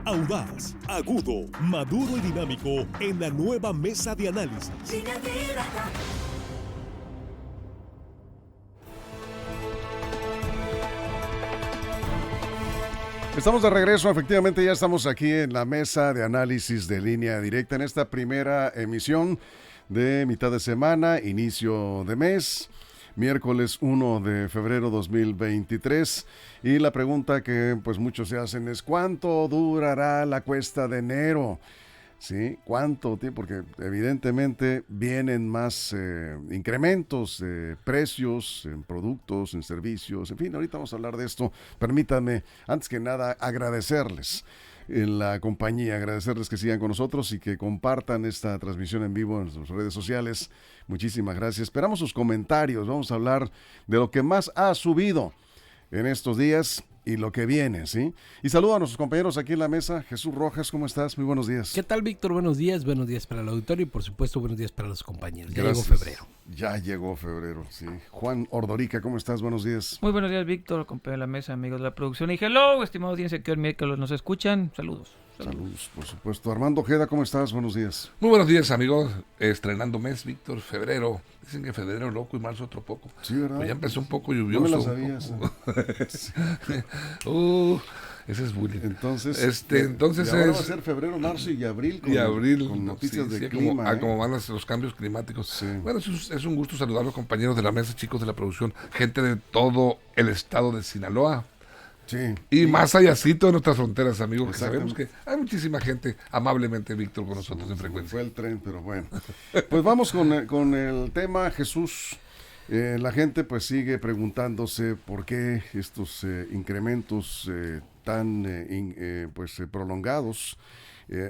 audaz, agudo, maduro y dinámico en la nueva mesa de análisis. Estamos de regreso, efectivamente ya estamos aquí en la mesa de análisis de Línea Directa en esta primera emisión de mitad de semana, inicio de mes, miércoles 1 de febrero 2023, y la pregunta que pues muchos se hacen es ¿cuánto durará la cuesta de enero? ¿Sí? ¿Cuánto tiempo? Porque evidentemente vienen más incrementos de precios en productos, en servicios, en fin, ahorita vamos a hablar de esto. Permítanme, antes que nada, agradecerles en la compañía, agradecerles que sigan con nosotros y que compartan esta transmisión en vivo en sus redes sociales. Muchísimas gracias. Esperamos sus comentarios. Vamos a hablar de lo que más ha subido en estos días y lo que viene, ¿sí? Y saludo a nuestros compañeros aquí en la mesa. Jesús Rojas, ¿cómo estás? Muy buenos días. ¿Qué tal, Víctor? Buenos días para el auditorio y por supuesto buenos días para los compañeros. Ya Gracias. llegó febrero. Ya llegó febrero, sí. Juan Ordorica, ¿cómo estás? Buenos días. Muy buenos días, Víctor, compañero de la mesa, amigos de la producción. Y hello, estimados audiencia que el miércoles nos escuchan. Saludos. Saludos, por supuesto. Armando Ojeda, ¿cómo estás? Buenos días. Muy buenos días, amigos. Estrenando mes, Víctor, febrero. Dicen que febrero loco y marzo otro poco. Sí, ¿verdad? Pues ya empezó un poco No lluvioso. me la sabías. Ese es bullying. Entonces, entonces y ahora es... va a ser febrero, marzo y abril con noticias de clima. Como van los cambios climáticos. Sí. Bueno, es un gusto saludar a los compañeros de la mesa, chicos de la producción, gente de todo el estado de Sinaloa. Sí. Y más allácito de nuestras fronteras, amigos, que sabemos Exactamente. que hay muchísima gente amablemente, Víctor, con nosotros en frecuencia. Fue el tren, pero bueno. Pues vamos con el tema, Jesús. La gente pues sigue preguntándose por qué estos incrementos tan prolongados.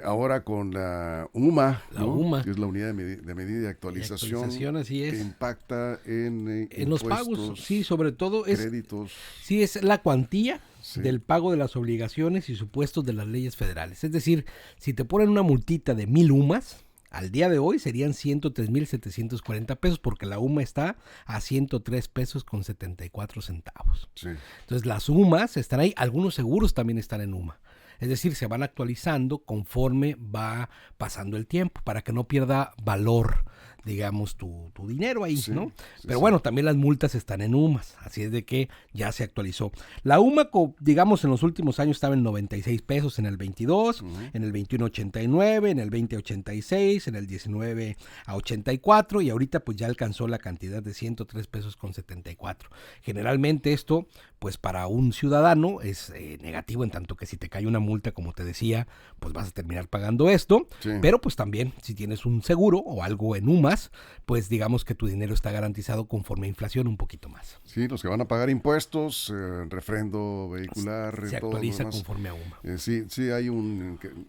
Ahora con la UMA, ¿no? UMA. Que es la unidad de medida y actualización, así es. que impacta en los pagos, sí, sobre todo créditos. Sí, es la cuantía Sí. del pago de las obligaciones y supuestos de las leyes federales. Es decir, si te ponen una multita de 1,000 UMAs, al día de hoy serían 103,740 pesos, porque la UMA está a 103 pesos con 74 centavos. Sí. Entonces las UMAs están ahí, algunos seguros también están en UMA. Es decir, se van actualizando conforme va pasando el tiempo para que no pierda valor, digamos, tu dinero ahí, Sí, ¿no? sí, Pero sí. bueno, también las multas están en UMAS, así es de que ya se actualizó. La UMA, digamos, en los últimos años estaba en 96 pesos en el 22, en el 21 89, en el 20 86, en el 19 a 84 y ahorita pues ya alcanzó la cantidad de 103 pesos con 74. Generalmente esto, pues para un ciudadano es negativo, en tanto que si te cae una multa, como te decía, pues vas a terminar pagando esto, Sí. pero pues también si tienes un seguro o algo en UMAS, pues digamos que tu dinero está garantizado conforme a inflación un poquito más. Sí, los que van a pagar impuestos, refrendo vehicular, Se todo lo actualiza demás. conforme a UMA. Sí, hay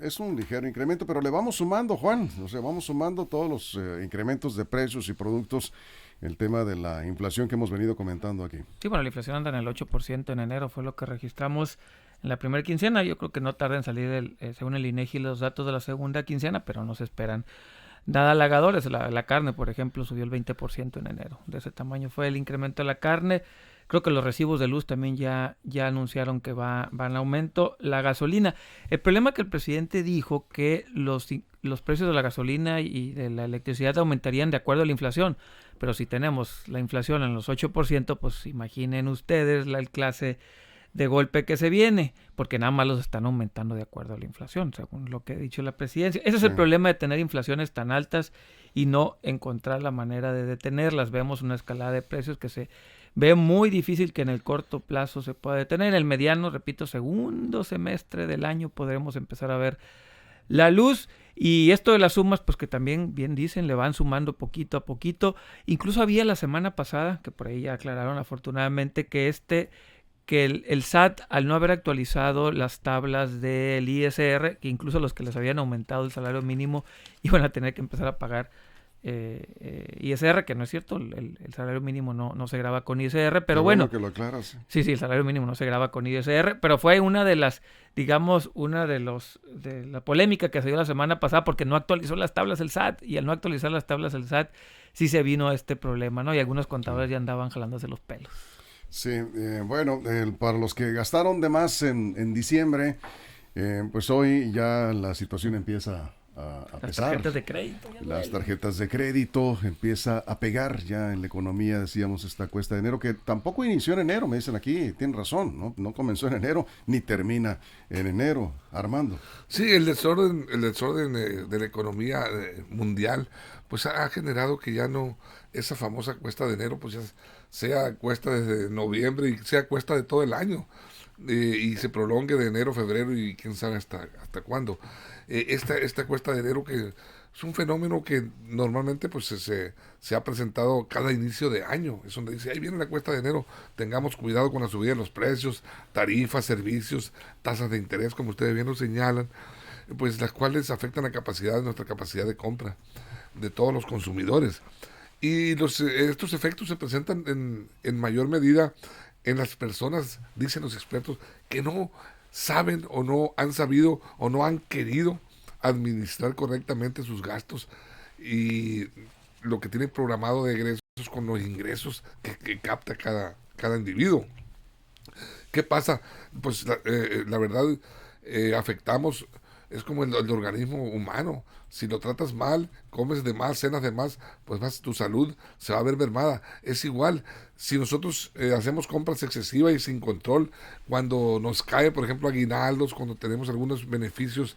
es un ligero incremento, pero le vamos sumando, Juan, o sea, vamos sumando todos los incrementos de precios y productos, el tema de la inflación que hemos venido comentando aquí. Sí, bueno, la inflación anda en el 8% en enero, fue lo que registramos en la primera quincena. Yo creo que no tarda en salir, según el INEGI, los datos de la segunda quincena, pero no se esperan nada halagadores. La carne, por ejemplo, subió el 20% en enero. De ese tamaño fue el incremento de la carne. Creo que los recibos de luz también ya anunciaron que van en aumento. La gasolina. El problema es que el presidente dijo que los precios de la gasolina y de la electricidad aumentarían de acuerdo a la inflación. Pero si tenemos la inflación en los 8%, pues imaginen ustedes la clase de golpe que se viene, porque nada más los están aumentando de acuerdo a la inflación, según lo que ha dicho la presidencia. Ese es el problema de tener inflaciones tan altas y no encontrar la manera de detenerlas. Vemos una escalada de precios que se ve muy difícil que en el corto plazo se pueda detener. En el mediano, repito, segundo semestre del año podremos empezar a ver la luz. Y esto de las sumas, pues que también, bien dicen, le van sumando poquito a poquito. Incluso había la semana pasada, que por ahí ya aclararon afortunadamente, que el SAT, al no haber actualizado las tablas del ISR, que incluso los que les habían aumentado el salario mínimo iban a tener que empezar a pagar ISR, que no es cierto, el salario mínimo no se graba con ISR, pero Qué bueno que lo aclaras. Sí, el salario mínimo no se graba con ISR, pero fue una de las, digamos, de la polémica que se dio la semana pasada porque no actualizó las tablas el SAT, y al no actualizar las tablas el SAT sí se vino este problema, ¿no? Y algunos contadores ya andaban jalándose los pelos. Sí, bueno, para los que gastaron de más en diciembre, Pues hoy ya la situación empieza a Las pesar. tarjetas de crédito. Las tarjetas de crédito empieza a pegar ya en la economía, decíamos, esta cuesta de enero, que tampoco inició en enero, me dicen aquí, tienen razón, no comenzó en enero, ni termina en enero, Armando. Sí, el desorden de la economía mundial, pues ha generado que ya no, esa famosa cuesta de enero, pues ya sea cuesta desde noviembre y sea cuesta de todo el año, y se prolongue de enero, febrero y quién sabe hasta cuándo. Esta cuesta de enero, que es un fenómeno que normalmente pues se ha presentado cada inicio de año. Es donde dice, ahí viene la cuesta de enero, tengamos cuidado con la subida de los precios, tarifas, servicios, tasas de interés, como ustedes bien lo señalan, pues las cuales afectan nuestra capacidad de compra de todos los consumidores. Y estos efectos se presentan en mayor medida en las personas, dicen los expertos, que no saben o no han sabido o no han querido administrar correctamente sus gastos y lo que tienen programado de egresos con los ingresos que capta cada individuo. ¿Qué pasa? Pues la verdad, afectamos, es como el organismo humano. Si lo tratas mal, comes de más, cenas de más, pues tu salud se va a ver mermada. Es igual, si nosotros hacemos compras excesivas y sin control, cuando nos cae, por ejemplo, aguinaldos, cuando tenemos algunos beneficios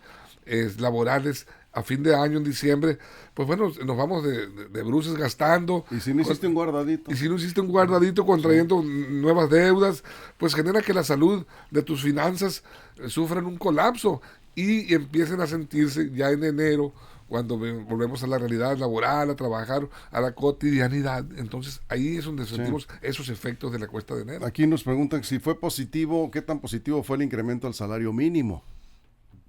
laborales a fin de año, en diciembre, pues bueno, nos vamos de bruces gastando. Y si no hiciste un guardadito. Y si no hiciste un guardadito contrayendo nuevas deudas, pues genera que la salud de tus finanzas sufran un colapso y empiecen a sentirse ya en enero, cuando volvemos a la realidad laboral, a trabajar, a la cotidianidad. Entonces ahí es donde sentimos esos efectos de la cuesta de enero. Aquí nos preguntan si fue positivo, qué tan positivo fue el incremento al salario mínimo.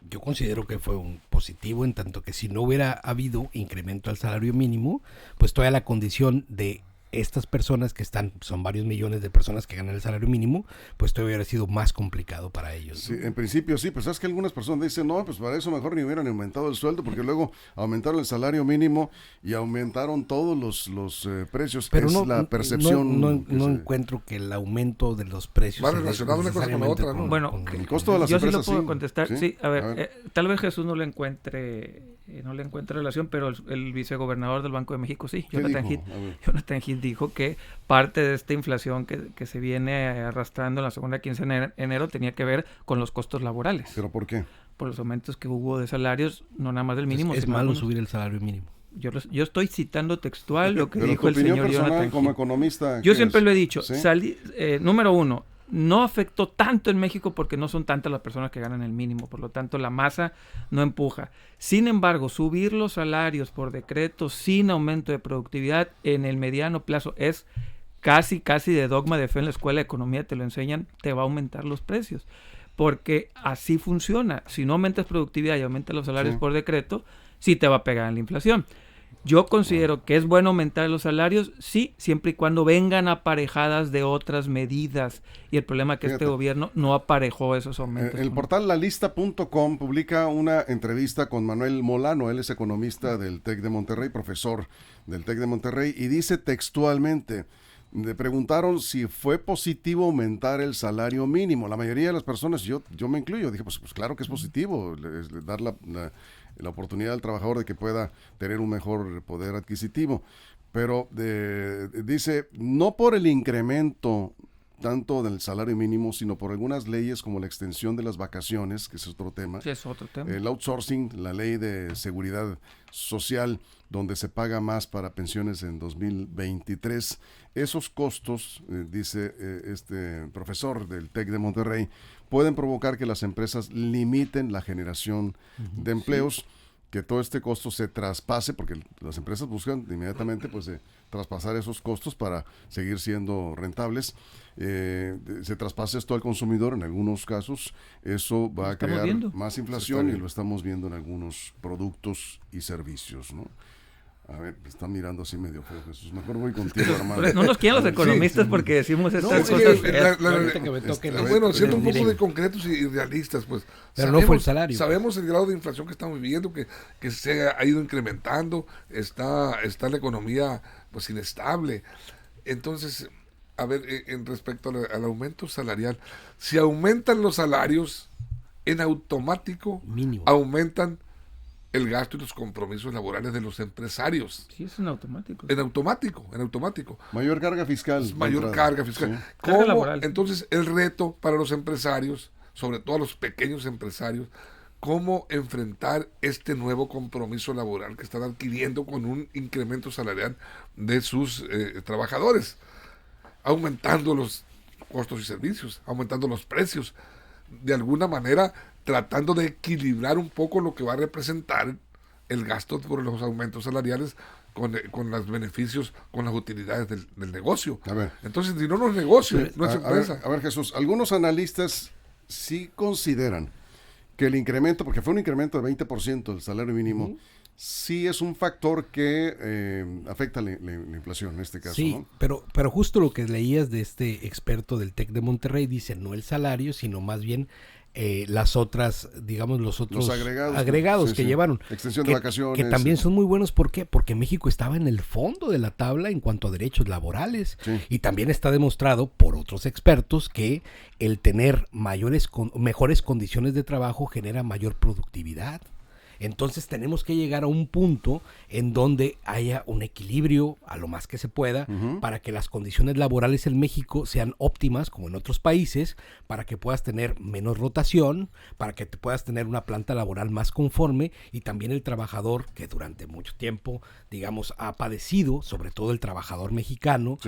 Yo considero que fue un positivo, en tanto que si no hubiera habido incremento al salario mínimo, pues toda la condición de estas personas que son varios millones de personas que ganan el salario mínimo, pues todavía hubiera sido más complicado para ellos, ¿no? Sí, en principio sí, pero sabes que algunas personas dicen, no, pues para eso mejor ni hubieran aumentado el sueldo, porque luego aumentaron el salario mínimo y aumentaron todos los precios. Pero es no, la percepción. no encuentro que el aumento de los precios Va relacionado una cosa con la otra, ¿no? Bueno, el costo de las yo sí empresas, lo puedo sí. contestar. Sí, Sí, a ver, a ver. tal vez Jesús no le encuentre relación, pero el vicegobernador del Banco de México sí, ¿Qué Jonathan dijo? Heath. A ver. Jonathan Heath dijo que parte de esta inflación que se viene arrastrando en la segunda quincena de enero tenía que ver con los costos laborales, ¿Pero por qué? por los aumentos que hubo de salarios, no nada más del mínimo. Es sino malo algunos. subir el salario mínimo. Yo estoy citando textual lo que Pero dijo tu el opinión señor personal Jonathan como Heath. economista. Yo ¿qué siempre es? lo he dicho, ¿Sí? número uno, no afectó tanto en México porque no son tantas las personas que ganan el mínimo, por lo tanto la masa no empuja. Sin embargo, subir los salarios por decreto sin aumento de productividad en el mediano plazo es casi de dogma de fe en la escuela de economía, te lo enseñan, te va a aumentar los precios. Porque así funciona. Si no aumentas productividad y aumentas los salarios por decreto, sí te va a pegar en la inflación. Yo considero que es bueno aumentar los salarios, sí, siempre y cuando vengan aparejadas de otras medidas. Y el problema es que Fíjate. este gobierno no aparejó esos aumentos. El portal lalista.com publica una entrevista con Manuel Molano, él es economista del TEC de Monterrey, profesor del TEC de Monterrey, y dice textualmente, le preguntaron si fue positivo aumentar el salario mínimo. La mayoría de las personas, yo me incluyo, dije, pues claro que es positivo, dar la oportunidad al trabajador de que pueda tener un mejor poder adquisitivo. Pero dice, no por el incremento tanto del salario mínimo, sino por algunas leyes como la extensión de las vacaciones, que es otro tema, Sí, es otro tema. el outsourcing, la ley de seguridad social, donde se paga más para pensiones en 2023. Esos costos, dice este profesor del TEC de Monterrey, pueden provocar que las empresas limiten la generación de empleos, que todo este costo se traspase, porque las empresas buscan inmediatamente pues traspasar esos costos para seguir siendo rentables. Se traspase esto al consumidor en algunos casos, eso va a crear más inflación y lo estamos viendo en algunos productos y servicios, ¿no? A ver, me están mirando así medio feo, Jesús. Mejor voy contigo, hermano. No nos quieren los economistas porque decimos estas No, cosas sí, feas. bueno, siendo un poco de concretos y realistas, pues. Pero no fue el salario. Sabemos el grado de inflación que estamos viviendo, que se ha ido incrementando, está la economía pues inestable. Entonces, a ver, en respecto al aumento salarial, si aumentan los salarios, en automático Mínimo. aumentan el gasto y los compromisos laborales de los empresarios. Sí, es en automático. En automático. Mayor carga fiscal. de Mayor entrada. carga fiscal. Sí. Carga ¿Cómo? laboral. Entonces, el reto para los empresarios, sobre todo a los pequeños empresarios, cómo enfrentar este nuevo compromiso laboral que están adquiriendo con un incremento salarial de sus trabajadores, aumentando los costos y servicios, aumentando los precios, de alguna manera tratando de equilibrar un poco lo que va a representar el gasto por los aumentos salariales con los beneficios, con las utilidades del negocio. A ver. Entonces, si no es negocio, no es empresa. A ver, Jesús, algunos analistas sí consideran que el incremento, porque fue un incremento de 20% del salario mínimo, sí es un factor que afecta la inflación en este caso, Sí, ¿no? pero justo lo que leías de este experto del TEC de Monterrey dice no el salario, sino más bien las otras, digamos, los otros Los agregados, sí, que sí. llevaron. Extensión de vacaciones. Que también son muy buenos. ¿Por qué? Porque México estaba en el fondo de la tabla en cuanto a derechos laborales. Sí. Y también está demostrado por otros expertos que el tener mejores condiciones de trabajo genera mayor productividad. Entonces tenemos que llegar a un punto en donde haya un equilibrio a lo más que se pueda para que las condiciones laborales en México sean óptimas como en otros países, para que puedas tener menos rotación, para que te puedas tener una planta laboral más conforme y también el trabajador que durante mucho tiempo, digamos, ha padecido, sobre todo el trabajador mexicano,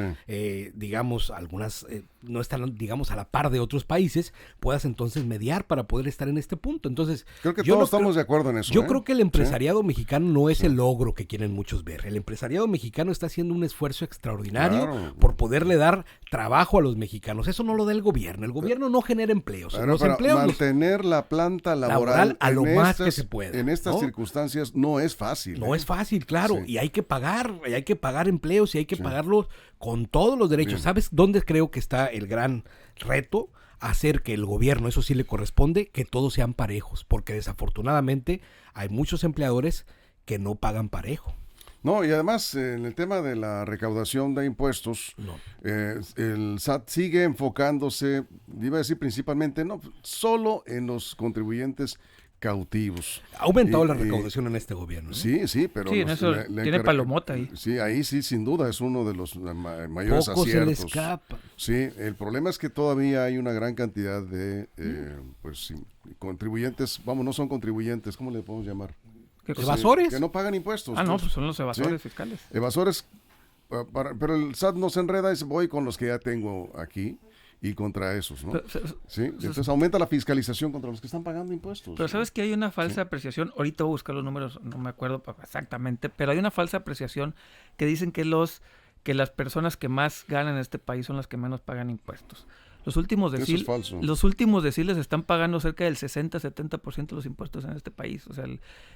digamos, algunas no están, digamos, a la par de otros países, puedas entonces mediar para poder estar en este punto. Entonces, creo que todos estamos de acuerdo en eso. Yo creo que el empresariado mexicano no es el logro que quieren muchos ver. El empresariado mexicano está haciendo un esfuerzo extraordinario por poderle dar trabajo a los mexicanos. Eso no lo da el gobierno. El gobierno no genera empleos. Los empleos mantener la planta laboral a lo más que se pueda. En estas circunstancias no es fácil. No es fácil, claro. Sí. Y hay que pagar empleos y hay que pagarlos con todos los derechos. ¿Sabes dónde creo que está el gran reto? Hacer que el gobierno, eso sí le corresponde, que todos sean parejos, porque desafortunadamente hay muchos empleadores que no pagan parejo. No, y además en el tema de la recaudación de impuestos, el SAT sigue enfocándose, iba a decir principalmente, no, solo en los contribuyentes cautivos. Ha aumentado la recaudación en este gobierno, ¿no? Sí, pero... Sí, en eso tiene palomota ahí. Sí, ahí sí, sin duda, es uno de los mayores Poco aciertos. se le escapa. Sí, el problema es que todavía hay una gran cantidad de contribuyentes, no son contribuyentes, ¿cómo le podemos llamar? ¿Evasores? Que no pagan impuestos. No, pues son los evasores fiscales. Evasores, pero el SAT no se enreda y voy con los que ya tengo aquí y contra esos, ¿no? Entonces aumenta la fiscalización contra los que están pagando impuestos. Pero sabes que hay una falsa apreciación, ahorita voy a buscar los números, no me acuerdo exactamente, pero hay una falsa apreciación que dicen que las personas que más ganan en este país son las que menos pagan impuestos. Los últimos deciles están pagando cerca del 60-70% de los impuestos en este país. O sea,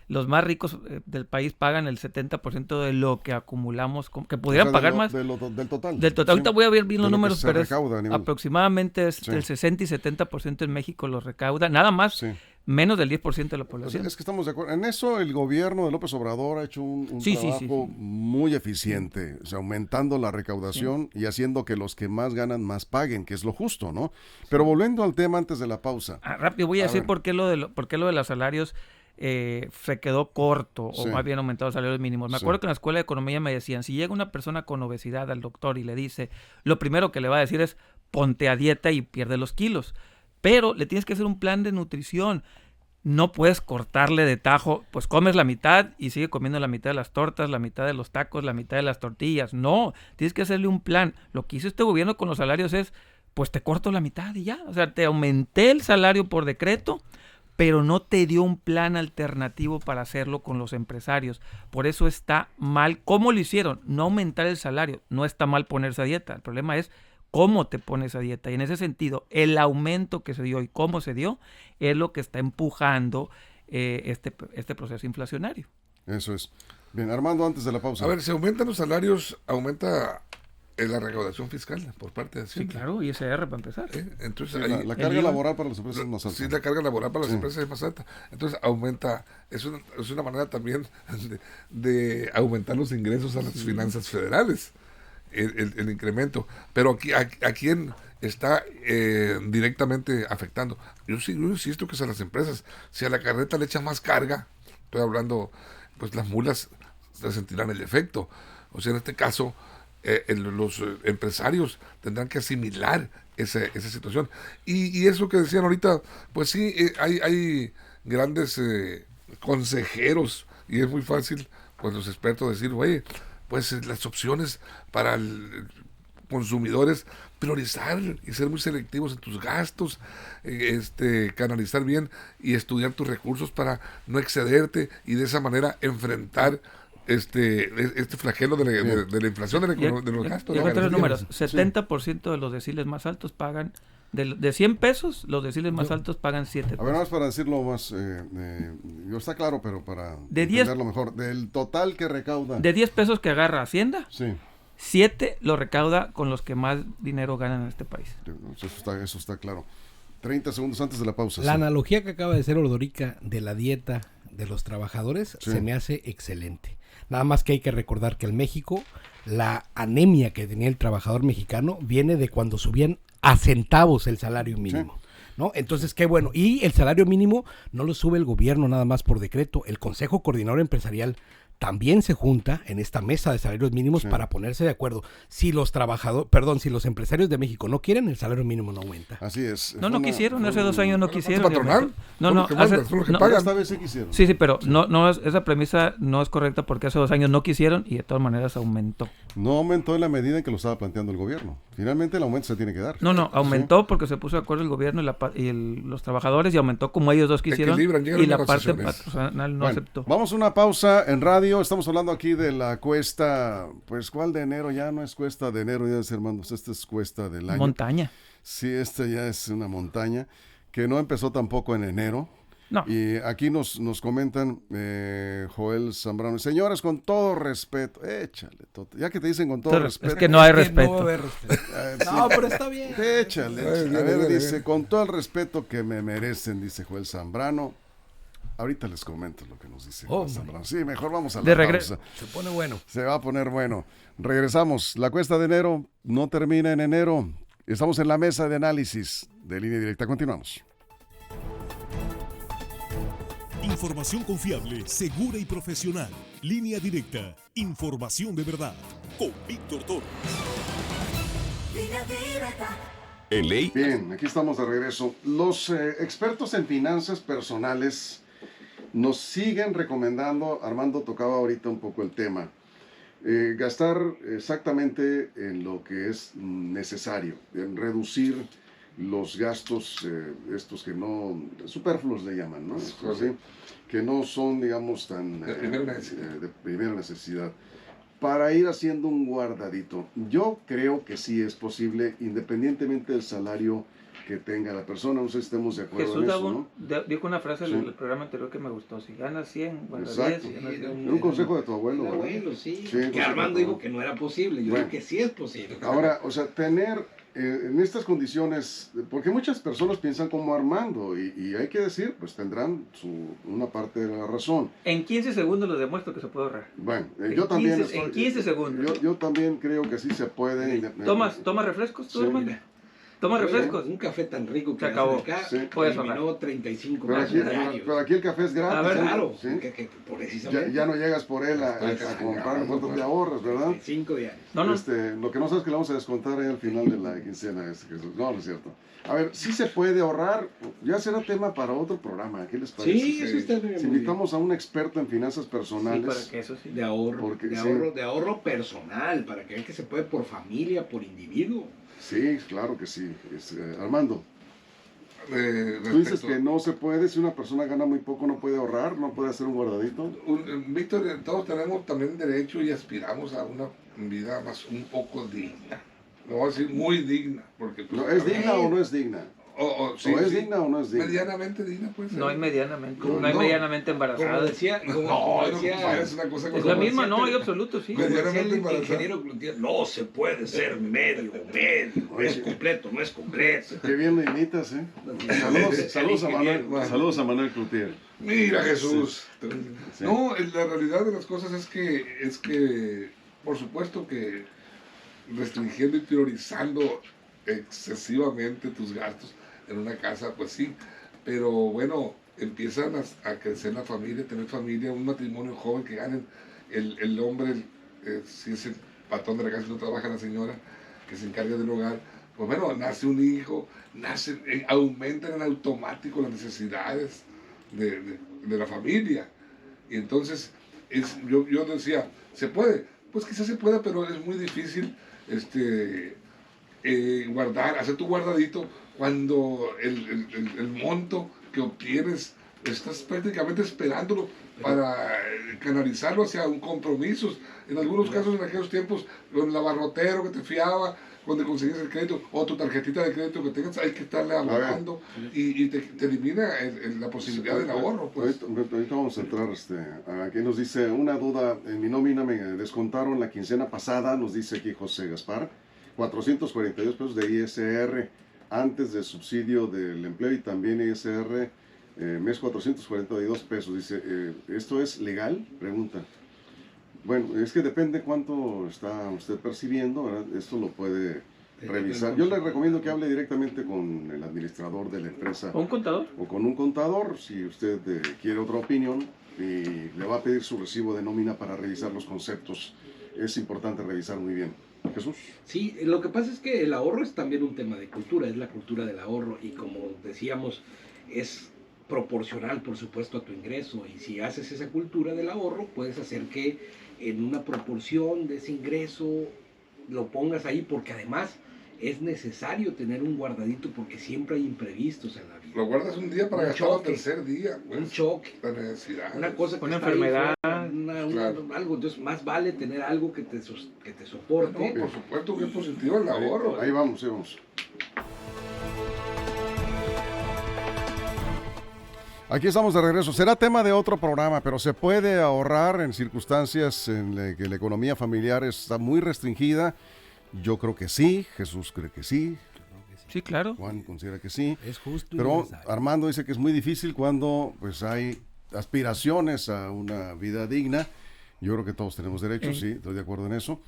los más ricos del país pagan el 70% de lo que acumulamos, que pudieran pagar más. Del total. Del total. Sí. Ahorita voy a ver bien los números, pero recauda, aproximadamente es el 60 y 70% en México lo recauda. Nada más. Menos del 10% de la población. Es que estamos de acuerdo. En eso el gobierno de López Obrador ha hecho un trabajo muy eficiente, o sea, aumentando la recaudación y haciendo que los que más ganan más paguen, que es lo justo, ¿no? Pero volviendo al tema antes de la pausa. Rápido, voy a decir por qué lo de los salarios se quedó corto, o más bien aumentado los salarios mínimos. Me acuerdo que en la escuela de economía me decían, si llega una persona con obesidad al doctor y le dice, lo primero que le va a decir es, ponte a dieta y pierde los kilos. Pero le tienes que hacer un plan de nutrición. No puedes cortarle de tajo, pues comes la mitad y sigue comiendo la mitad de las tortas, la mitad de los tacos, la mitad de las tortillas. No, tienes que hacerle un plan. Lo que hizo este gobierno con los salarios es, pues te corto la mitad y ya. O sea, te aumenté el salario por decreto, pero no te dio un plan alternativo para hacerlo con los empresarios. Por eso está mal. ¿Cómo lo hicieron? No aumentar el salario. No está mal ponerse a dieta. El problema es cómo te pones a dieta. Y en ese sentido, el aumento que se dio y cómo se dio es lo que está empujando este proceso inflacionario. Eso es. Bien, Armando, antes de la pausa. A ver, si aumentan los salarios, aumenta la recaudación fiscal por parte de Hacienda. Sí, claro, ISR para empezar. Entonces, la carga laboral para las empresas es más alta. Sí, la carga laboral para las empresas es más alta. Entonces aumenta, es una manera también de aumentar los ingresos a las finanzas federales. el incremento. Pero aquí, ¿a quién está directamente afectando? Yo insisto que es a las empresas. Si a la carreta le echan más carga, estoy hablando, pues las mulas se sentirán el efecto. O sea, en este caso, los empresarios tendrán que asimilar esa situación. Y eso que decían ahorita, pues sí, hay grandes consejeros, y es muy fácil, pues los expertos decir, oye, pues las opciones para consumidores, priorizar y ser muy selectivos en tus gastos, canalizar bien y estudiar tus recursos para no excederte y de esa manera enfrentar este flagelo de la inflación de los gastos. Yo los números, 70% de los deciles más altos pagan, de 100 pesos, los deciles más altos pagan 7 pesos. A ver, nada más para decirlo más, yo está claro, pero para de entenderlo mejor, del total que recauda. De 10 pesos que agarra Hacienda, sí. 7 lo recauda con los que más dinero ganan en este país. Eso está claro. 30 segundos antes de la pausa. La analogía que acaba de hacer Ordorica de la dieta de los trabajadores se me hace excelente. Nada más que hay que recordar que en México la anemia que tenía el trabajador mexicano viene de cuando subían a centavos el salario mínimo. Sí. ¿No? Entonces, qué bueno. Y el salario mínimo no lo sube el gobierno nada más por decreto. El Consejo Coordinador Empresarial también se junta en esta mesa de salarios mínimos para ponerse de acuerdo. Si los si los empresarios de México no quieren, el salario mínimo no aumenta. Así es. No quisieron, hace 2 años no quisieron. ¿Patronal? Esta vez sí quisieron. Sí, pero no esa premisa no es correcta porque hace 2 años no quisieron y de todas maneras aumentó. No aumentó en la medida en que lo estaba planteando el gobierno. Finalmente el aumento se tiene que dar. No, aumentó porque se puso de acuerdo el gobierno y los trabajadores y aumentó como ellos dos quisieron y la parte patronal no aceptó. Vamos a una pausa en radio. Estamos hablando aquí de la cuesta, pues ¿cuál de enero? Ya no es cuesta de enero, ya es, hermanos, esta es cuesta del año. Montaña. Sí, esta ya es una montaña que no empezó tampoco en enero. No. Y aquí nos comentan Joel Zambrano, señores, con todo respeto, échale, ya que te dicen con todo respeto. Es que no hay respeto. No va a haber respeto. No, pero está bien. Échale. A ver, dice, con todo el respeto que me merecen, dice Joel Zambrano. Ahorita les comento lo que nos dice Joel Zambrano. Sí, mejor vamos a la pausa. Se pone bueno. Se va a poner bueno. Regresamos. La cuesta de enero no termina en enero. Estamos en la mesa de análisis de Línea Directa. Continuamos. Información confiable, segura y profesional. Línea Directa. Información de verdad. Con Víctor Torres. Línea Directa. Bien, aquí estamos de regreso. Los expertos en finanzas personales nos siguen recomendando, Armando tocaba ahorita un poco el tema, gastar exactamente en lo que es necesario, en reducir los gastos, estos que no, superfluos le llaman, ¿no? ¿Sí? Que no son, digamos, tan de primera necesidad, para ir haciendo un guardadito. Yo creo que sí es posible, independientemente del salario que tenga la persona. No sé si estamos de acuerdo Jesús en eso, ¿no? dijo una frase en el programa anterior que me gustó: si ganas 100, guarda 10. Si un consejo de tu abuelo, ¿verdad? Abuelo, sí. Que Armando dijo que no era posible. Yo digo que sí es posible. Ahora, o sea, tener en estas condiciones, porque muchas personas piensan como Armando, y hay que decir, pues tendrán una parte de la razón. En 15 segundos les demuestro que se puede ahorrar. Bueno, yo también en 15 segundos. Yo también creo que sí se puede. ¿Tomas refrescos tú, Armando? ¿Toma refrescos? Un café tan rico que se acabó. Acá, puedes eliminó 35 pero pesos diarios. Pero aquí el café es gratis. A ver, claro, ¿sí? que precisamente. Ya no llegas por él a comprar cuánto te ahorras, ¿verdad? 5 diarios. No. Lo que no sabes es que le vamos a descontar ahí al final de la quincena. No es cierto. A ver, sí se puede ahorrar. Ya será tema para otro programa. ¿Qué les parece? Sí, eso está bien. Si invitamos a un experto en finanzas personales. Sí, para que eso sí. De ahorro personal, para que vean que se puede por familia, por individuo. Sí, claro que sí. Armando, tú dices que no se puede, si una persona gana muy poco no puede ahorrar, no puede hacer un guardadito. Víctor, todos tenemos también derecho y aspiramos a una vida más un poco digna. No voy a decir muy digna, porque pues, ¿No es digna o no es digna? Sí, ¿O es digna o no es digna? Medianamente digna, pues. No hay medianamente. No hay medianamente embarazada. Como decía, es una cosa es la misma, no hay absoluto, sí. Medianamente embarazada. Ingeniero Cloutier, no se puede ser medio, no es completo. Qué bien lo imitas, ¿eh? Saludos a Manuel Cloutier. Mira, Jesús. Sí. No, la realidad de las cosas es que por supuesto que restringiendo y priorizando excesivamente tus gastos en una casa, pues sí, pero bueno, empiezan a crecer la familia, tener familia, un matrimonio joven que ganen, el hombre, si es el patrón de la casa, si no trabaja la señora, que se encarga del hogar, pues bueno, nace un hijo, aumentan en automático las necesidades de la familia, y entonces yo decía, ¿se puede? Pues quizás se pueda, pero es muy difícil guardar, hacer tu guardadito cuando el monto que obtienes estás prácticamente esperándolo para canalizarlo hacia un compromiso. En algunos casos, en aquellos tiempos, con el abarrotero que te fiaba, donde conseguías el crédito, o tu tarjetita de crédito que tengas, hay que estarle abonando y te elimina la posibilidad del ahorro. Pues. Ahorita vamos a entrar, aquí nos dice una duda, en mi nómina me descontaron la quincena pasada, nos dice aquí José Gaspar, 442 pesos de ISR antes del subsidio del empleo y también ISR mes 442 pesos. Dice, ¿esto es legal? Pregunta. Bueno, es que depende cuánto está usted percibiendo, ¿verdad? Esto lo puede revisar. Yo le recomiendo que hable directamente con el administrador de la empresa. ¿O un contador? O con un contador, si usted quiere otra opinión y le va a pedir su recibo de nómina para revisar los conceptos. Es importante revisar muy bien. Jesús. Sí, lo que pasa es que el ahorro es también un tema de cultura, es la cultura del ahorro y como decíamos, es proporcional, por supuesto, a tu ingreso. Y si haces esa cultura del ahorro, puedes hacer que en una proporción de ese ingreso lo pongas ahí, porque además es necesario tener un guardadito porque siempre hay imprevistos en la vida. Lo guardas un día para gastarlo al tercer día. Pues, un choque, la necesidad. una cosa, una enfermedad, algo. Entonces, más vale tener algo que te soporte. No, por supuesto que es positivo el ahorro. Ahí vamos, ahí vamos. Aquí estamos de regreso. Será tema de otro programa, pero ¿se puede ahorrar en circunstancias en las que la economía familiar está muy restringida? Yo creo que sí. Jesús cree que sí. Sí, claro. Juan considera que sí. Es justo. Pero Armando dice que es muy difícil cuando pues hay aspiraciones a una vida digna. Yo creo que todos tenemos derecho, sí, estoy de acuerdo en eso.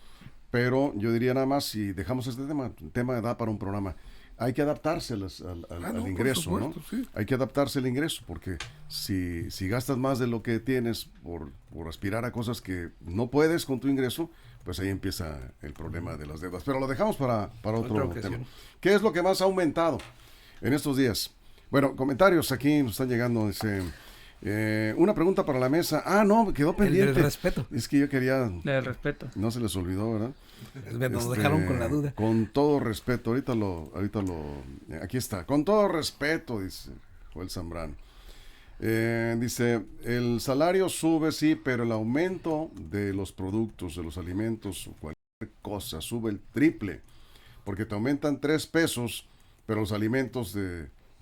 Pero yo diría nada más, si dejamos este tema, el tema da para un programa. Hay que adaptarse al ingreso, supuesto, ¿no? Sí. Hay que adaptarse al ingreso, porque si gastas más de lo que tienes por aspirar a cosas que no puedes con tu ingreso, pues ahí empieza el problema de las deudas. Pero lo dejamos para otro tema. ¿Qué es lo que más ha aumentado en estos días? Bueno, comentarios aquí nos están llegando. Una pregunta para la mesa. No, quedó pendiente. El respeto. Es que yo quería... El respeto. No se les olvidó, ¿verdad? Nos dejaron con la duda. Con todo respeto, ahorita lo, aquí está, con todo respeto, dice Joel Zambrano. Dice, el salario sube, sí, pero el aumento de los productos, de los alimentos, o cualquier cosa, sube el triple, porque te aumentan 3 pesos, pero los alimentos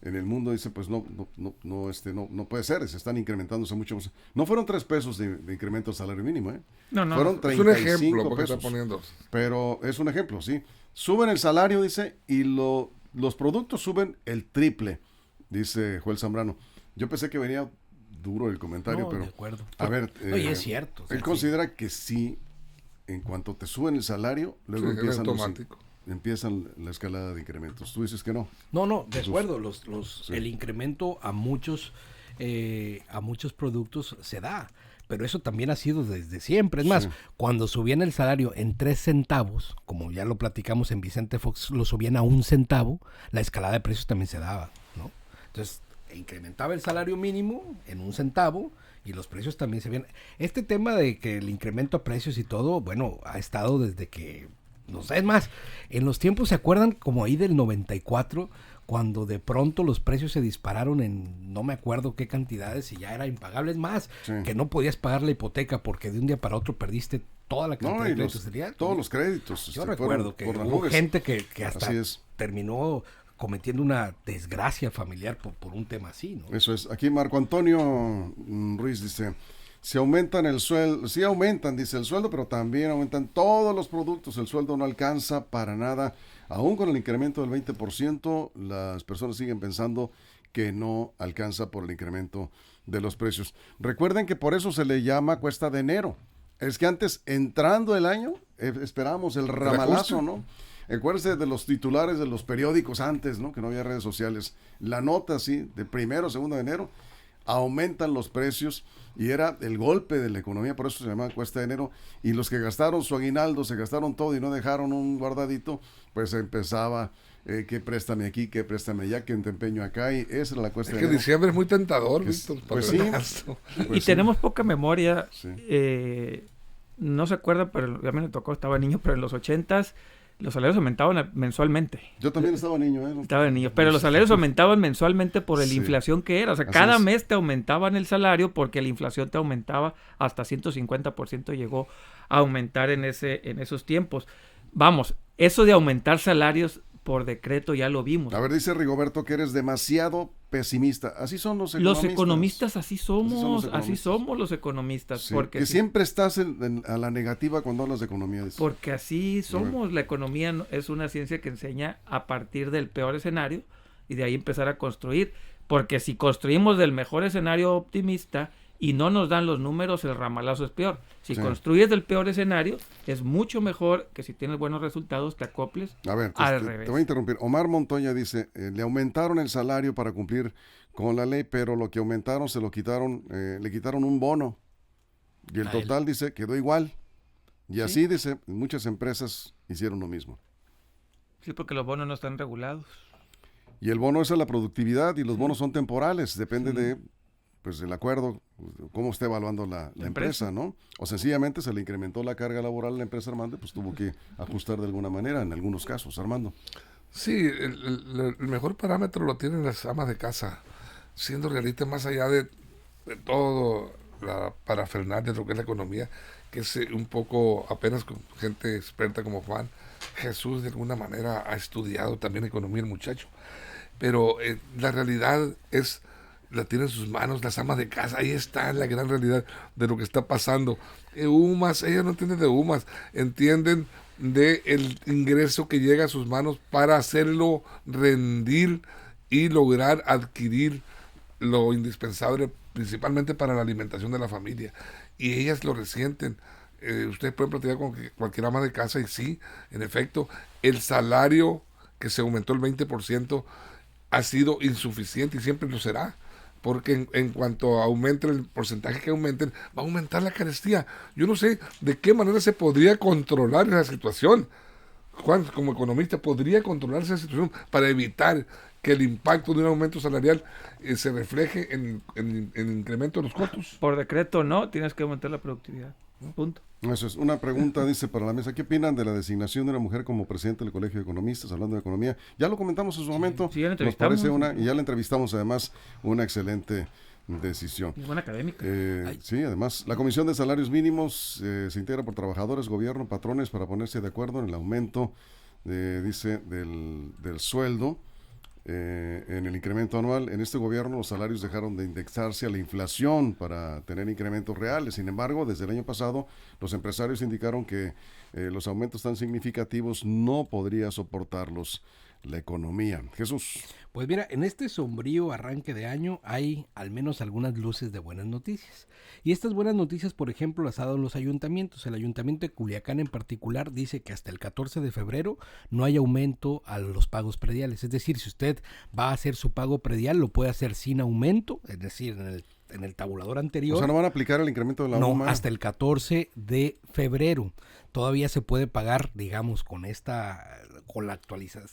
en el mundo, dice, pues no puede ser, se están incrementándose mucho más. No fueron 3 pesos de incremento al salario mínimo, No. Fueron 35 es un ejemplo pesos. Está poniendo. Pero es un ejemplo, sí. Suben el salario, dice, y los productos suben el triple, dice Joel Zambrano. Yo pensé que venía duro el comentario, pero... de acuerdo. A ver... Oye, es cierto. Él considera que sí, en cuanto te suben el salario, luego empiezan la escalada de incrementos. Tú dices que no. No, de acuerdo. El incremento a muchos productos se da, pero eso también ha sido desde siempre. Es más, cuando subían el salario en 3 centavos, como ya lo platicamos en Vicente Fox, lo subían a 1 centavo, la escalada de precios también se daba, ¿no? Entonces, incrementaba el salario mínimo en 1 centavo y los precios también se veían. Este tema de que el incremento a precios y todo, bueno, ha estado desde que... No sé, es más, en los tiempos, ¿se acuerdan como ahí del 94, cuando de pronto los precios se dispararon en no me acuerdo qué cantidades y ya era impagable? Es más, que no podías pagar la hipoteca porque de un día para otro perdiste toda la cantidad de créditos. Todos los créditos. Yo recuerdo que hubo gente que hasta terminó cometiendo una desgracia familiar por un tema así, ¿no? Eso es. Aquí Marco Antonio Ruiz dice... Si aumentan el sueldo, sí aumentan, dice el sueldo, pero también aumentan todos los productos. El sueldo no alcanza para nada. Aún con el incremento del 20%, las personas siguen pensando que no alcanza por el incremento de los precios. Recuerden que por eso se le llama cuesta de enero. Es que antes, entrando el año, esperábamos el ramalazo, ¿no? Acuérdense de los titulares de los periódicos antes, ¿no? Que no había redes sociales. La nota, así, de 1 o 2 de enero, aumentan los precios y era el golpe de la economía, por eso se llama cuesta de enero, y los que gastaron su aguinaldo, se gastaron todo y no dejaron un guardadito, pues empezaba que préstame aquí, que préstame allá, que te empeño acá, y esa era la cuesta de enero. diciembre es muy tentador, Víctor. Pues sí. Y tenemos poca memoria. Sí. No se acuerda, pero a mí me tocó, estaba niño, pero en los 80s los salarios aumentaban mensualmente. Yo también estaba niño, ¿eh? Estaba niño, pero los salarios aumentaban mensualmente por la Sí. inflación que era. O sea, Así cada es. mes te aumentaban el salario porque la inflación te aumentaba hasta 150%, llegó a aumentar en esos tiempos. Vamos, eso de aumentar salarios por decreto ya lo vimos. A ver, dice Rigoberto que eres demasiado pesimista. Así son los Los economistas. economistas así somos, los así economistas. somos los economistas. Sí, Porque que si- siempre estás a la negativa cuando hablas de economía. dice. Porque así somos. La economía es una ciencia que enseña a partir del peor escenario y de ahí empezar a construir. Porque si construimos del mejor escenario optimista y no nos dan los números, el ramalazo es peor. Si Sí. construyes del peor escenario, es mucho mejor que si tienes buenos resultados te acoples A ver, al te revés. voy a interrumpir. Omar Montoya dice, le aumentaron el salario para cumplir con la ley, pero lo que aumentaron le quitaron un bono. Y el A él. total, dice, quedó igual. Y así, dice, muchas empresas hicieron lo mismo. Sí, porque los bonos no están regulados. Y el bono es a la productividad y los bonos son temporales, depende de pues del acuerdo, cómo esté evaluando la empresa, ¿no? O sencillamente se le incrementó la carga laboral a la empresa, Armando, pues tuvo que ajustar de alguna manera en algunos casos, Armando. Sí, el mejor parámetro lo tienen las amas de casa, siendo realistas más allá de todo la parafernalia de lo que es la economía, que es un poco apenas con gente experta como Juan. Jesús de alguna manera ha estudiado también economía el muchacho, pero la realidad la tiene en sus manos las amas de casa. Ahí está la gran realidad de lo que está pasando. UMAS, ellas no entienden de UMAS, entienden de el ingreso que llega a sus manos para hacerlo rendir y lograr adquirir lo indispensable, principalmente para la alimentación de la familia. Y ellas lo resienten. Ustedes pueden platicar con cualquier ama de casa y sí, en efecto, el salario que se aumentó el 20% ha sido insuficiente y siempre lo será. Porque en cuanto aumente el porcentaje que aumenten, va a aumentar la carestía. Yo no sé de qué manera se podría controlar esa situación. Juan, como economista, podría controlar esa situación para evitar que el impacto de un aumento salarial se refleje en el incremento de los costos. Por decreto no, tienes que aumentar la productividad. Punto. Eso es. Una pregunta, dice, para la mesa. ¿Qué opinan de la designación de una mujer como presidente del Colegio de Economistas, hablando de economía? Ya lo comentamos en su momento. sí, ya la Nos entrevistamos. parece y ya la entrevistamos, además, una excelente decisión. Es buena académica. Sí, además, la Comisión de Salarios Mínimos se integra por trabajadores, gobierno, patrones para ponerse de acuerdo en el aumento, dice, del sueldo. En el incremento anual. En este gobierno los salarios dejaron de indexarse a la inflación para tener incrementos reales. Sin embargo, desde el año pasado, los empresarios indicaron que los aumentos tan significativos no podría soportarlos la economía. Jesús. Pues mira, en este sombrío arranque de año hay al menos algunas luces de buenas noticias. Y estas buenas noticias, por ejemplo, las ha dado los ayuntamientos. El ayuntamiento de Culiacán en particular dice que hasta el 14 de febrero no hay aumento a los pagos prediales. Es decir, si usted va a hacer su pago predial, lo puede hacer sin aumento, es decir, en el tabulador anterior. O sea, ¿no van a aplicar el incremento de la No, UMA? hasta el 14 de febrero. Todavía se puede pagar, digamos,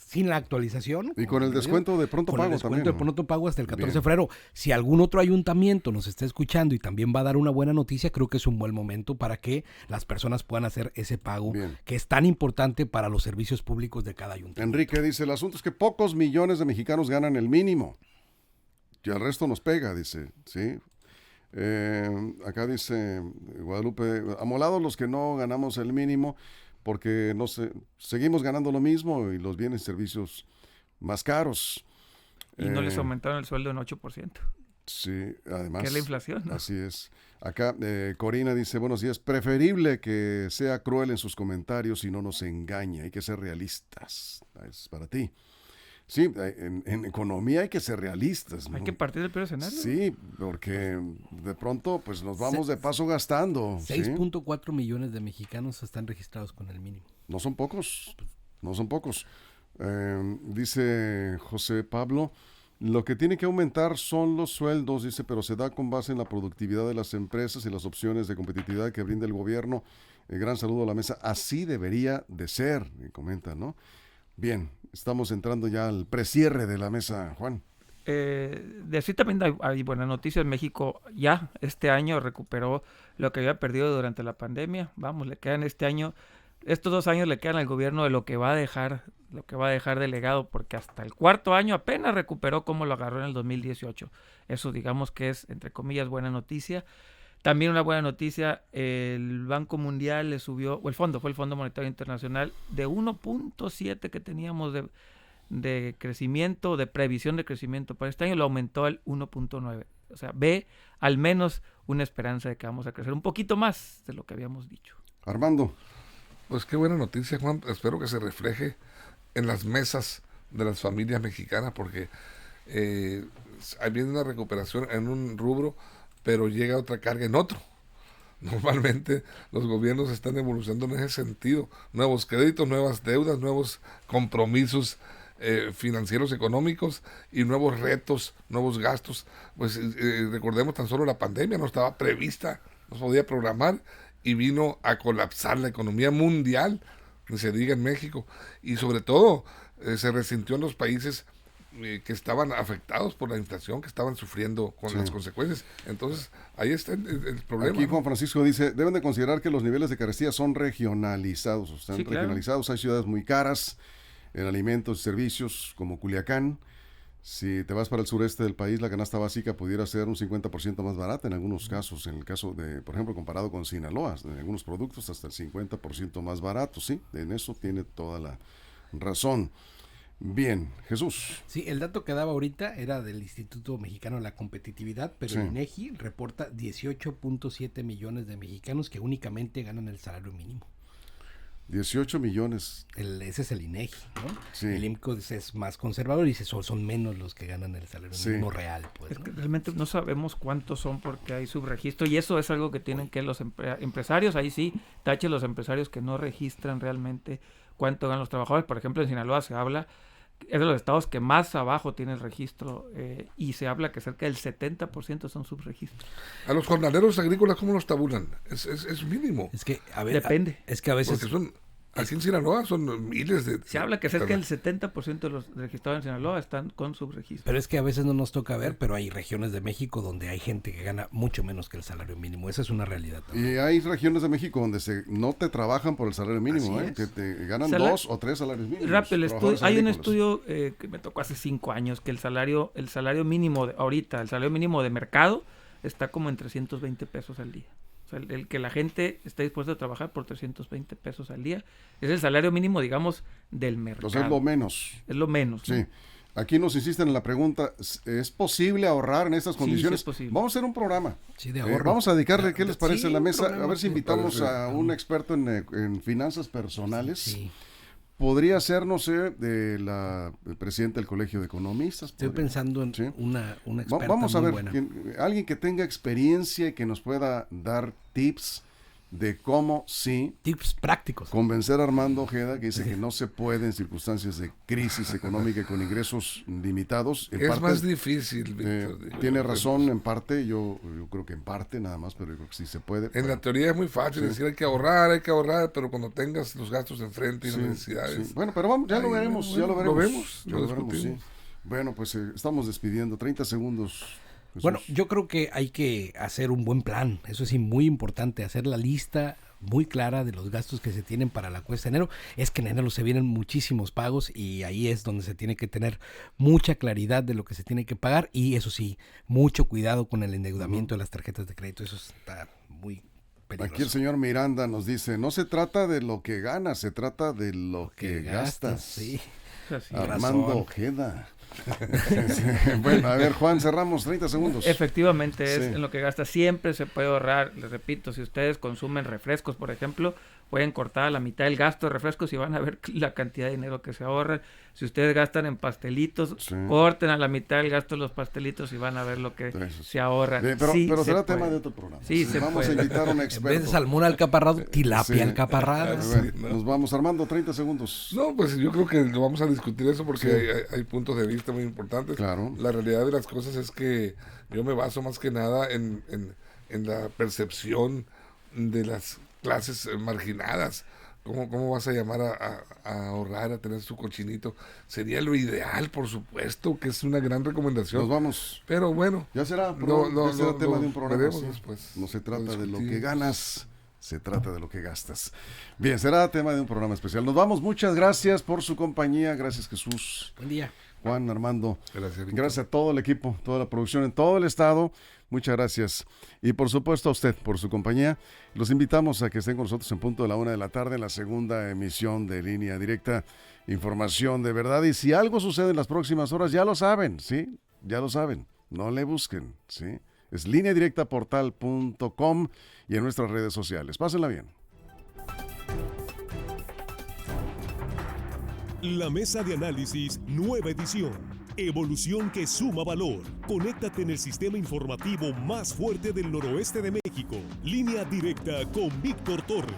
sin la actualización. Y con el descuento de pronto con el pago descuento también, de ¿no? pronto pago hasta el 14 de Bien. febrero. Si algún otro ayuntamiento nos está escuchando y también va a dar una buena noticia, creo que es un buen momento para que las personas puedan hacer ese pago Bien. que es tan importante para los servicios públicos de cada ayuntamiento. Enrique dice, el asunto es que pocos millones de mexicanos ganan el mínimo. Y al resto nos pega, dice, ¿sí? Acá dice Guadalupe, amolados los que no ganamos el mínimo porque seguimos ganando lo mismo y los bienes y servicios más caros. Y no les aumentaron el sueldo en 8%. Sí, además. Que es la inflación, ¿no? Así es. Acá Corina dice, buenos días, preferible que sea cruel en sus comentarios y no nos engañe, hay que ser realistas. Es para ti. Sí, en economía hay que ser realistas, ¿no? Hay que partir del peor escenario. Sí, porque de pronto pues nos vamos de paso gastando. ¿sí? 6.4 millones de mexicanos están registrados con el mínimo. No son pocos, no son pocos. Dice José Pablo, lo que tiene que aumentar son los sueldos, dice, pero se da con base en la productividad de las empresas y las opciones de competitividad que brinda el gobierno. Gran saludo a la mesa. Así debería de ser, comenta, ¿no? Bien, estamos entrando ya al precierre de la mesa, Juan. De así también hay buenas noticias. México ya este año recuperó lo que había perdido durante la pandemia. Vamos, le quedan este año, estos 2 años le quedan al gobierno de lo que va a dejar de legado, porque hasta el 4.º año apenas recuperó como lo agarró en el 2018. Eso digamos que es, entre comillas, buena noticia. También una buena noticia, el Banco Mundial le subió, o el Fondo Monetario Internacional, de 1.7 que teníamos de crecimiento, de previsión de crecimiento para este año, lo aumentó al 1.9. O sea, ve al menos una esperanza de que vamos a crecer un poquito más de lo que habíamos dicho. Armando. Pues qué buena noticia, Juan. Espero que se refleje en las mesas de las familias mexicanas, porque viene una recuperación en un rubro, pero llega otra carga en otro. Normalmente los gobiernos están evolucionando en ese sentido. Nuevos créditos, nuevas deudas, nuevos compromisos financieros, económicos y nuevos retos, nuevos gastos. Pues recordemos tan solo la pandemia, no estaba prevista, no se podía programar y vino a colapsar la economía mundial, ni se diga en México. Y sobre todo se resintió en los países que estaban afectados por la inflación, que estaban sufriendo con las consecuencias. Entonces, ahí está el problema. Aquí Juan Francisco dice, deben de considerar que los niveles de carestía son regionalizados, están regionalizados. Hay ciudades muy caras en alimentos y servicios, como Culiacán. Si te vas para el sureste del país, la canasta básica pudiera ser un 50% más barata en algunos casos. En el caso de, por ejemplo, comparado con Sinaloa, en algunos productos hasta el 50% más barato, sí, en eso tiene toda la razón. Bien, Jesús. Sí, el dato que daba ahorita era del Instituto Mexicano de la Competitividad, pero el INEGI reporta 18.7 millones de mexicanos que únicamente ganan el salario mínimo. 18 millones. Ese es el INEGI, ¿no? Sí. El IMCO es más conservador y dice son menos los que ganan el salario mínimo real. Pues, es ¿no? que realmente no sabemos cuántos son porque hay subregistro y eso es algo que tienen que los empresarios, ahí sí, tache los empresarios que no registran realmente cuánto ganan los trabajadores. Por ejemplo, en Sinaloa se habla, es de los estados que más abajo tiene el registro y se habla que cerca del 70% son subregistros. A los jornaleros agrícolas, ¿cómo los tabulan? Es mínimo. Es que a ver, depende. Es que a veces Porque son, aquí en Sinaloa son miles de... Se habla que cerca del 70% de los registrados en Sinaloa están con subregistro. pero es que a veces no nos toca ver, pero hay regiones de México donde hay gente que gana mucho menos que el salario mínimo. Esa es una realidad también. Y hay regiones de México donde no te trabajan por el salario mínimo, que te ganan 2 o 3 salarios mínimos. Rápido, hay un estudio que me tocó hace 5 años que el salario mínimo ahorita, el salario mínimo de mercado está como en 320 pesos al día. O sea, el que la gente está dispuesta a trabajar por 320 pesos al día es el salario mínimo, digamos, del mercado. Entonces es lo menos. Es lo menos, ¿no? Sí. Aquí nos insisten en la pregunta, ¿es posible ahorrar en estas condiciones? Sí, es posible. Vamos a hacer un programa. Sí, de ahorro. Vamos a dedicarle, ¿qué les parece Sí, en la un mesa? programa, A ver si invitamos a un experto en finanzas personales. Sí. Podría ser, no sé, el presidente del Colegio de Economistas. Estoy pensando en una experta Vamos a muy ver, buena. alguien que tenga experiencia y que nos pueda dar tips de cómo Tips prácticos. convencer a Armando Ojeda, que dice que no se puede en circunstancias de crisis económica y con ingresos limitados. En Es parte, más difícil, Víctor. tiene razón en parte, yo creo que en parte nada más, pero yo creo que sí se puede. En la teoría es muy fácil decir hay que ahorrar, pero cuando tengas los gastos enfrente y las necesidades... Sí. Bueno, pero vamos, ya lo veremos, ya lo veremos. Lo discutimos. Bueno, pues estamos despidiendo, 30 segundos. Jesús. Bueno, yo creo que hay que hacer un buen plan, eso sí, muy importante, hacer la lista muy clara de los gastos que se tienen para la cuesta de enero. Es que en enero se vienen muchísimos pagos y ahí es donde se tiene que tener mucha claridad de lo que se tiene que pagar y eso sí, mucho cuidado con el endeudamiento de las tarjetas de crédito, eso está muy peligroso. Aquí el señor Miranda nos dice, no se trata de lo que ganas, se trata de lo que gastas. Sí. Armando Ojeda. Bueno, a ver, Juan, cerramos 30 segundos. Efectivamente, es en lo que gasta. Siempre se puede ahorrar. Les repito, si ustedes consumen refrescos, por ejemplo, pueden cortar a la mitad el gasto de refrescos y van a ver la cantidad de dinero que se ahorra. Si ustedes gastan en pastelitos, corten a la mitad el gasto de los pastelitos y van a ver lo que se ahorra. Pero será tema de otro programa. Sí, vamos a invitar a un experto. En vez de salmón alcaparrado, tilapia alcaparrada. Nos vamos, Armando, 30 segundos. No, pues yo creo que lo vamos a discutir eso porque hay puntos de vista muy importantes. Claro. La realidad de las cosas es que yo me baso más que nada en la percepción de las clases marginadas. ¿Cómo vas a llamar a ahorrar, a tener su cochinito? Sería lo ideal, por supuesto, que es una gran recomendación. Nos vamos. Pero bueno. Ya será, tema de un programa. Después. No se trata de lo que ganas, se trata de lo que gastas. Bien, será tema de un programa especial. Nos vamos, muchas gracias por su compañía. Gracias, Jesús. Buen día. Juan, Armando. Gracias, gracias a todo el equipo, toda la producción en todo el estado. Muchas gracias. Y por supuesto a usted por su compañía. Los invitamos a que estén con nosotros en punto de la 1:00 p.m. en la segunda emisión de Línea Directa. Información de verdad. Y si algo sucede en las próximas horas, ya lo saben, ¿sí? Ya lo saben. No le busquen, ¿sí? Es lineadirectaportal.com y en nuestras redes sociales. Pásenla bien. La mesa de análisis, nueva edición. Evolución que suma valor. Conéctate en el sistema informativo más fuerte del noroeste de México. Línea Directa con Víctor Torres.